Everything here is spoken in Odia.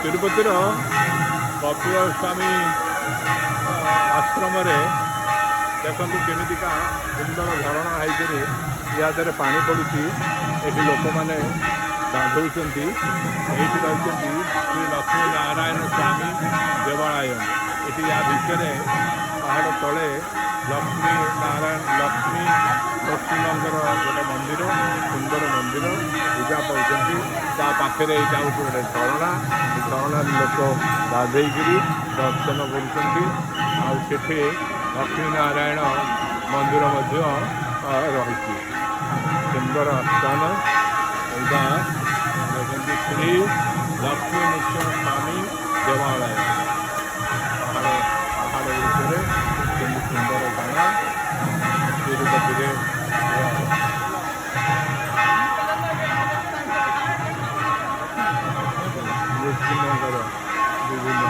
ତିରୁପତିର କପିଳ ସ୍ୱାମୀ ଆଶ୍ରମରେ ଦେଖନ୍ତୁ କେମିତିକା ସୁନ୍ଦର ଝରଣା ହେଇକରି ୟା ଦେହରେ ପାଣି ପଡ଼ୁଛି। ଏଠି ଲୋକମାନେ ଗାଧୋଉଛନ୍ତି। ଏଇଠି ରହିଛନ୍ତି ଶ୍ରୀ ଲକ୍ଷ୍ମୀ ନାରାୟଣ ସ୍ୱାମୀ ଦେବାଳୟ। ଏଠି ୟା ଭିତରେ ପାହାଡ଼ ତଳେ ଲକ୍ଷ୍ମୀ ନରସିଂହଙ୍କର ଗୋଟେ ମନ୍ଦିର, ସୁନ୍ଦର ମନ୍ଦିର ପୂଜା ପାଉଛନ୍ତି। ତା ପାଖରେ ଏଇଟା ହେଉଛି ଗୋଟେ ଝରଣା। ଏ ଝରଣାରେ ଲୋକ ଗାଧେଇକିରି ଦର୍ଶନ କରୁଛନ୍ତି। ଆଉ ସେଠି ଲକ୍ଷ୍ମୀ ନାରାୟଣ ମନ୍ଦିର ମଧ୍ୟ ରହିଛି। ସୁନ୍ଦର ସ୍ଥାନ ଏଇଟା ଦେଖନ୍ତି ଶ୍ରୀ ଲକ୍ଷ୍ମୀ ନୃସିଂହ ସ୍ୱାମୀ ଦେବାଳୟ। ପାହାଡ଼ ଭିତରେ କେମିତି ସୁନ୍ଦର ଜାଗା ତିରୁପତିରେ ନୃସିଂହଙ୍କର ବିଭିନ୍ନ